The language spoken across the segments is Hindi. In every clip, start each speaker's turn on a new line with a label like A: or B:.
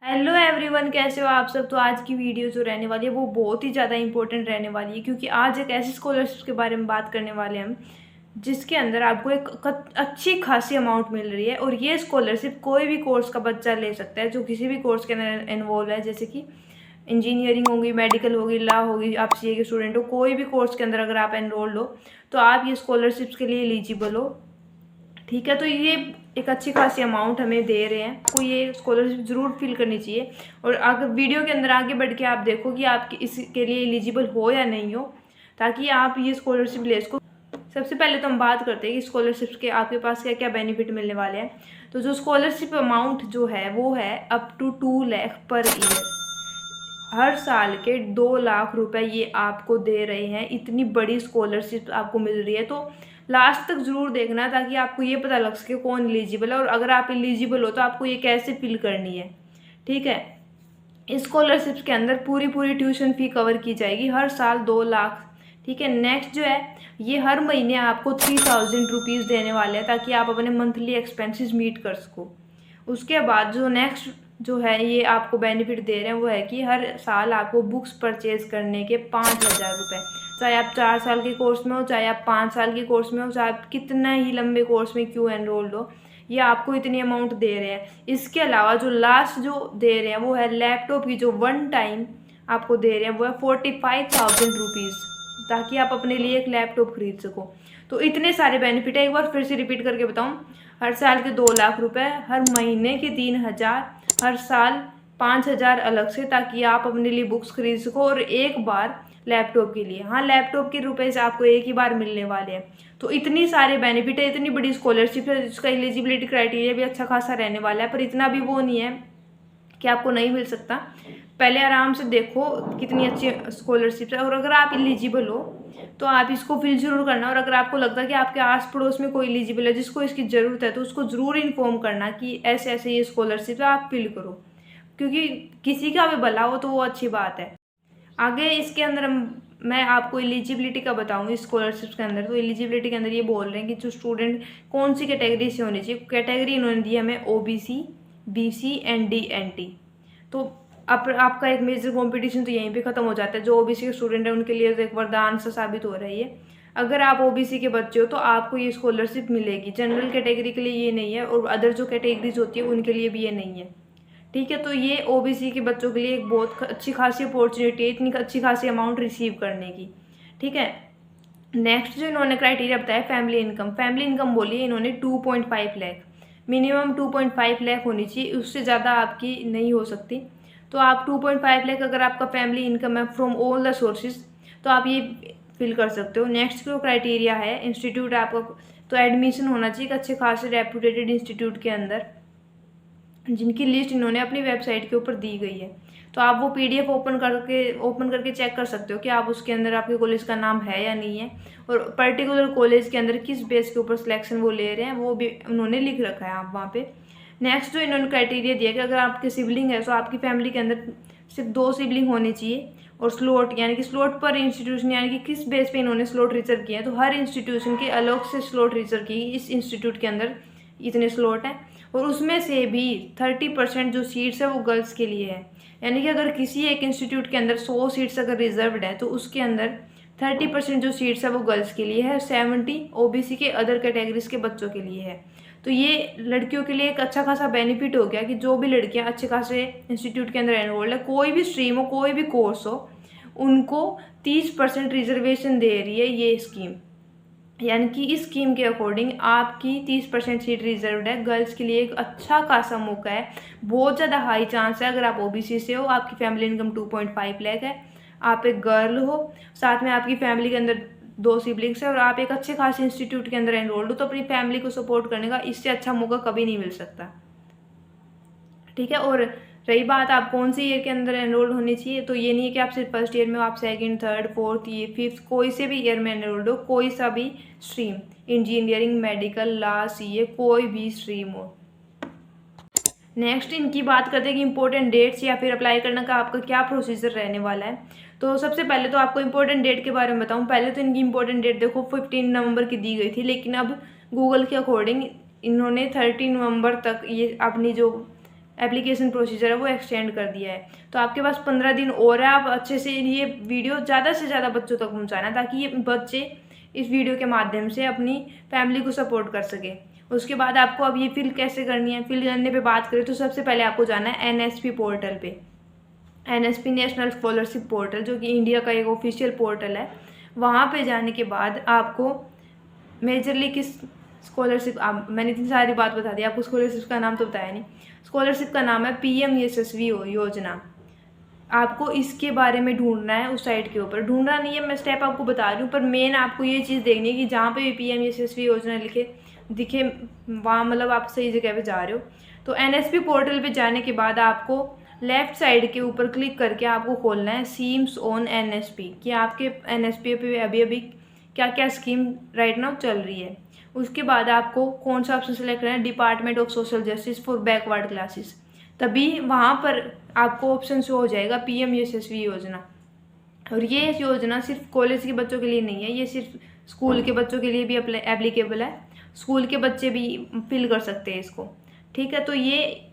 A: हेलो एवरीवन, कैसे हो आप सब। तो आज की वीडियो जो रहने वाली है वो बहुत ही ज़्यादा इंपॉर्टेंट रहने वाली है, क्योंकि आज एक ऐसी स्कॉलरशिप के बारे में बात करने वाले हैं हम जिसके अंदर आपको एक अच्छी खासी अमाउंट मिल रही है। और ये स्कॉलरशिप कोई भी कोर्स का बच्चा ले सकता है जो किसी भी कोर्स के अंदर इन्वॉल्व है, जैसे कि इंजीनियरिंग होगी, मेडिकल होगी, लॉ होगी, आप सीए के स्टूडेंट हो, कोई भी कोर्स के अंदर अगर आप एनरोल्ड हो तो आप ये स्कॉलरशिप्स के लिए एलिजिबल हो। ठीक है, तो ये एक अच्छी खासी अमाउंट हमें दे रहे हैं, आपको ये स्कॉलरशिप ज़रूर फिल करनी चाहिए। और अगर वीडियो के अंदर आगे बढ़ के आप देखो कि आप इसके लिए एलिजिबल हो या नहीं हो, ताकि आप ये स्कॉलरशिप ले सको। सबसे पहले तो हम बात करते हैं कि स्कॉलरशिप के आपके पास क्या क्या बेनिफिट मिलने वाले हैं। तो जो स्कॉलरशिप अमाउंट जो है वो है up to 2 lakh per year. हर साल के 2 लाख रुपए ये आपको दे रहे हैं। इतनी बड़ी स्कॉलरशिप आपको मिल रही है, तो लास्ट तक ज़रूर देखना ताकि आपको ये पता लग सके कौन एलिजिबल है, और अगर आप एलिजिबल हो तो आपको ये कैसे फिल करनी है। ठीक है, इस स्कॉलरशिप के अंदर पूरी पूरी ट्यूशन फ़ी कवर की जाएगी, हर साल 2 लाख। ठीक है, नेक्स्ट जो है ये हर महीने आपको 3000 रुपीज़ देने वाले हैं ताकि आप अपने मंथली एक्सपेंसेस मीट कर सको। उसके बाद जो नेक्स्ट जो है ये आपको बेनिफिट दे रहे हैं वो है कि हर साल आपको बुक्स परचेज करने के 5000 रुपये, चाहे आप 4 साल के कोर्स में हो, चाहे आप 5 साल के कोर्स में हो, चाहे आप कितना ही लंबे कोर्स में क्यों एनरोल्ड हो, ये आपको इतनी अमाउंट दे रहे हैं। इसके अलावा जो लास्ट जो दे रहे हैं वो है लैपटॉप की, जो वन टाइम आपको दे रहे हैं वो है 45,000 रुपीज़, ताकि आप अपने लिए एक लैपटॉप खरीद सको। तो इतने सारे बेनिफिट है, एक बार फिर से रिपीट करके बताऊं। हर साल के 2 लाख रुपए, हर महीने के 3000, हर साल 5000 अलग से, ताकि आप अपने लिए बुक्स खरीद सको, और एक बार लैपटॉप के लिए, हाँ लैपटॉप के रुपए से आपको एक ही बार मिलने वाले हैं। तो इतनी सारे बेनिफिट है, इतनी बड़ी स्कॉलरशिप है जिसका एलिजिबिलिटी क्राइटेरिया भी अच्छा खासा रहने वाला है, पर इतना भी वो नहीं है कि आपको नहीं मिल सकता। पहले आराम से देखो कितनी अच्छी स्कॉलरशिप है, और अगर आप एलिजिबल हो तो आप इसको फिल जरूर करना। और अगर आपको लगता है कि आपके आस पड़ोस में कोई एलिजिबल है जिसको इसकी ज़रूरत है तो उसको ज़रूर इन्फॉर्म करना कि ऐसे ऐसे ये स्कॉलरशिप है, आप फिल करो, क्योंकि किसी का भी भला हो तो वो अच्छी बात है। आगे इसके अंदर मैं आपको एलिजिबिलिटी का बताऊंगी स्कॉलरशिप के अंदर। तो एलिजिबिलिटी के अंदर ये बोल रहे हैं कि जो स्टूडेंट कौन सी कैटेगरी से होनी चाहिए। कैटेगरी इन्होंने दी है हमें OBC, BC and D N T. तो आपका एक मेजर कंपटीशन तो यहीं पे ख़त्म हो जाता है। जो ओबीसी के स्टूडेंट है उनके लिए तो एक वरदान सा साबित हो रही है। अगर आप ओबीसी के बच्चे हो तो आपको ये स्कॉलरशिप मिलेगी। जनरल कैटेगरी के लिए ये नहीं है, और अदर जो कैटेगरीज होती है उनके लिए भी ये नहीं है। ठीक है, तो ये ओबीसी के बच्चों के लिए एक बहुत अच्छी खासी अपॉर्चुनिटी है, इतनी अच्छी खासी अमाउंट रिसीव करने की। ठीक है, नेक्स्ट जो इन्होंने क्राइटेरिया बताया फैमिली इनकम। फैमिली इनकम बोली है इन्होंने 2.5 लाख, मिनिमम 2.5 लाख होनी चाहिए, उससे ज़्यादा आपकी नहीं हो सकती। तो आप 2.5 लाख अगर आपका फैमिली इनकम है फ्रॉम ऑल द सोर्सेज तो आप ये फिल कर सकते हो। नेक्स्ट जो क्राइटेरिया है इंस्टीट्यूट आपका, तो एडमिशन होना चाहिए एक अच्छे खासे रेपुटेटेड इंस्टीट्यूट के अंदर, जिनकी लिस्ट इन्होंने अपनी वेबसाइट के ऊपर दी गई है। तो आप वो पीडीएफ ओपन करके चेक कर सकते हो कि आप उसके अंदर आपके कॉलेज का नाम है या नहीं है, और पर्टिकुलर कॉलेज के अंदर किस बेस के ऊपर सिलेक्शन वो ले रहे हैं वो भी उन्होंने लिख रखा है आप वहाँ पे। नेक्स्ट जो इन्होंने क्राइटेरिया दिया कि अगर आपके सिबलिंग है तो आपकी फैमिली के अंदर सिर्फ 2 सिबलिंग होने चाहिए, और स्लॉट यानी कि स्लॉट पर इंस्टीट्यूशन यानी कि किस बेस पे इन्होंने स्लॉट रिजर्व किए हैं। तो हर इंस्टीट्यूशन के अलग से स्लॉट रिजर्व की, इस इंस्टीट्यूट के अंदर इतने स्लॉट हैं, और उसमें से भी 30% जो सीट्स है वो गर्ल्स के लिए है। यानी कि अगर किसी एक इंस्टीट्यूट के अंदर 100 सीट्स अगर रिजर्व्ड है तो उसके अंदर 30% जो सीट्स है वो गर्ल्स के लिए है, 70 ओबीसी के अदर कैटेगरीज के बच्चों के लिए है। तो ये लड़कियों के लिए एक अच्छा खासा बेनिफिट हो गया कि जो भी लड़कियां अच्छे खासे इंस्टीट्यूट के अंदर एनरोल्ड है, कोई भी स्ट्रीम हो, कोई भी कोर्स हो, उनको 30% रिजर्वेशन दे रही है ये स्कीम। यानी कि इस स्कीम के अकॉर्डिंग आपकी 30% सीट रिजर्व्ड है। गर्ल्स के लिए एक अच्छा खासा मौका है, बहुत ज़्यादा हाई चांस है। अगर आप ओबीसी से हो, आपकी फैमिली इनकम 2.5 लाख है, आप एक गर्ल हो, साथ में आपकी फैमिली के अंदर 2 सिबलिंग्स है, और आप एक अच्छे खासे इंस्टीट्यूट के अंदर एनरोल्ड हो, तो अपनी फैमिली को सपोर्ट करने का इससे अच्छा मौका कभी नहीं मिल सकता। ठीक है, और रही बात आप कौन सी ईयर के अंदर एनरोल्ड होनी चाहिए, तो ये नहीं है कि आप सिर्फ फर्स्ट ईयर में हो, आप सेकंड, थर्ड, फोर्थ, ये फिफ्थ, कोई से भी ईयर में एनरोल्ड हो, कोई सा भी stream, engineering, medical, law, CA, कोई भी स्ट्रीम हो। नेक्स्ट इनकी बात करते हैं कि इंपॉर्टेंट डेट्स या फिर अप्लाई करने का आपका क्या प्रोसीजर रहने वाला है। तो सबसे पहले तो आपको इंपॉर्टेंट डेट के बारे में बताऊं। पहले तो इनकी इंपॉर्टेंट डेट देखो 15 नवंबर की दी गई थी, लेकिन अब गूगल के अकॉर्डिंग इन्होंने 30 नवंबर तक ये अपनी जो एप्लीकेशन प्रोसीजर है वो एक्सटेंड कर दिया है। तो आपके पास 15 दिन और है, आप अच्छे से ये वीडियो ज़्यादा से ज़्यादा बच्चों तक पहुँचाना ताकि ये बच्चे इस वीडियो के माध्यम से अपनी फैमिली को सपोर्ट कर सके। उसके बाद आपको अब ये फिल कैसे करनी है, फिल करने पे बात करें तो सबसे पहले आपको जाना है NSP पोर्टल पे। NSP नेशनल स्कॉलरशिप पोर्टल, जो कि इंडिया का एक ऑफिशियल पोर्टल है। वहाँ पे जाने के बाद आपको मेजरली किस स्कॉलरशिप, मैंने इतनी सारी बात बता दी, आपको स्कॉलरशिप का नाम तो बताया नहीं। स्कॉलरशिप का नाम है PM यशस्वी योजना। आपको इसके बारे में ढूंढना है, उस साइट के ऊपर ढूंढना नहीं है, मैं स्टेप आपको बता रही हूँ, पर मेन आपको ये चीज़ देखनी है कि जहाँ पे भी PM यशस्वी योजना लिखे दिखे वहाँ मतलब आप सही जगह पे जा रहे हो। तो NSP पोर्टल पे जाने के बाद आपको लेफ़्ट साइड के ऊपर क्लिक करके आपको खोलना है स्कीम्स ऑन NSP, कि आपके NSP पे अभी क्या क्या स्कीम राइट नाउ चल रही है। उसके बाद आपको कौन सा ऑप्शन सेलेक्ट करना है, department of social justice for backward classes. तभी वहाँ पर आपको ऑप्शन शो हो जाएगा PM यशस्वी योजना। और ये योजना सिर्फ कॉलेज के बच्चों के लिए नहीं है, ये सिर्फ स्कूल के बच्चों के लिए भी एप्लीकेबल है। स्कूल के बच्चे भी फिल कर सकते हैं इसको, ठीक है। तो ये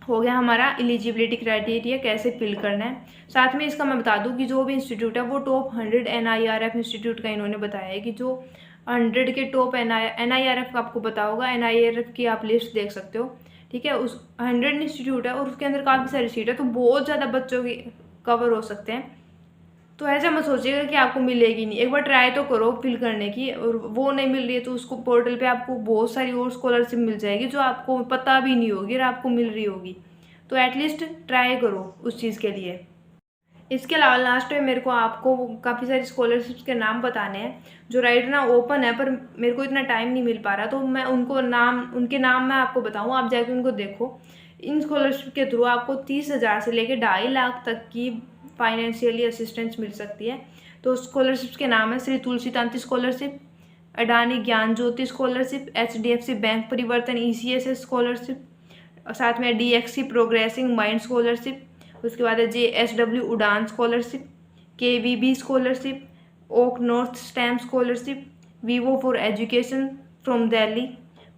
A: हो गया हमारा एलिजिबिलिटी क्राइटेरिया कैसे फिल करना है। साथ में इसका मैं बता दूं कि जो भी इंस्टीट्यूट है वो टॉप 100 NIRF इंस्टीट्यूट का इन्होंने बताया है कि जो 100 के टॉप NIRF का आपको पता होगा, NIRF की आप लिस्ट देख सकते हो, ठीक है। उस 100 इंस्टीट्यूट है और उसके अंदर काफ़ी सारी सीट है, तो बहुत ज़्यादा बच्चों की कवर हो सकते हैं। तो ऐसा मत सोचिएगा कि आपको मिलेगी नहीं, एक बार ट्राई तो करो फिल करने की, और वो नहीं मिल रही है तो उसको पोर्टल पे आपको बहुत सारी और स्कॉलरशिप मिल जाएगी जो आपको पता भी नहीं होगी और आपको मिल रही होगी। तो एटलीस्ट ट्राई करो उस चीज़ के लिए। इसके अलावा लास्ट में मेरे को आपको काफ़ी सारी स्कॉलरशिप्स के नाम बताने हैं जो राइट ना ओपन है, पर मेरे को इतना टाइम नहीं मिल पा रहा, तो मैं उनके नाम मैं आपको बताऊँ, आप जाके उनको देखो। इन स्कॉलरशिप के थ्रू आपको 30,000 से लेकर 2.5 लाख तक की फाइनेंशियली असिस्टेंस मिल सकती है। तो स्कॉलरशिप्स के नाम है श्री तुलसी तांती स्कॉलरशिप, अडानी ज्ञान ज्योति स्कॉलरशिप, HDFC बैंक परिवर्तन ECSS स्कॉलरशिप, साथ में DXC प्रोग्रेसिंग माइंड स्कॉलरशिप, उसके बाद है JSW Udaan scholarship, KVB scholarship, Oak North STEM scholarship, Vivo for education from Delhi,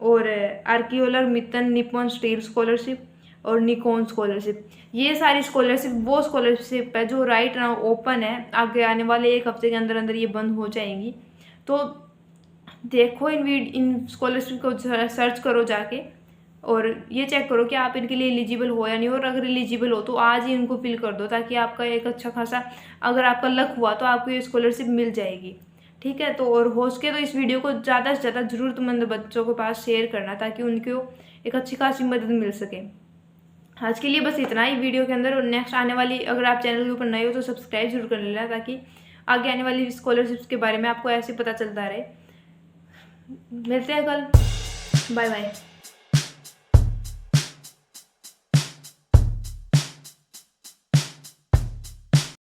A: और ArcelorMittal Nippon steel scholarship, और निकॉन स्कॉलरशिप। ये सारी स्कॉलरशिप वो स्कॉलरशिप है जो राइट नाउ ओपन है, आगे आने वाले 1 हफ्ते के अंदर अंदर ये बंद हो जाएंगी। तो देखो इन स्कॉलरशिप को सर्च करो जाके, और ये चेक करो कि आप इनके लिए एलिजिबल हो या नहीं, और अगर एलिजिबल हो तो आज ही इनको फिल कर दो ताकि आपका एक अच्छा खासा, अगर आपका लक हुआ तो आपको ये स्कॉलरशिप मिल जाएगी, ठीक है। तो और हो सके तो इस वीडियो को ज़्यादा से ज़्यादा ज़रूरतमंद बच्चों के पास शेयर करना ताकि उनको एक अच्छी खासी मदद मिल सके। आज के लिए बस इतना ही वीडियो के अंदर, और नेक्स्ट आने वाली, अगर आप चैनल के ऊपर नए हो तो सब्सक्राइब जरूर कर लेना ताकि आगे आने वाली स्कॉलरशिप्स के बारे में आपको ऐसे पता चलता रहे। मिलते हैं कल, बाय बाय।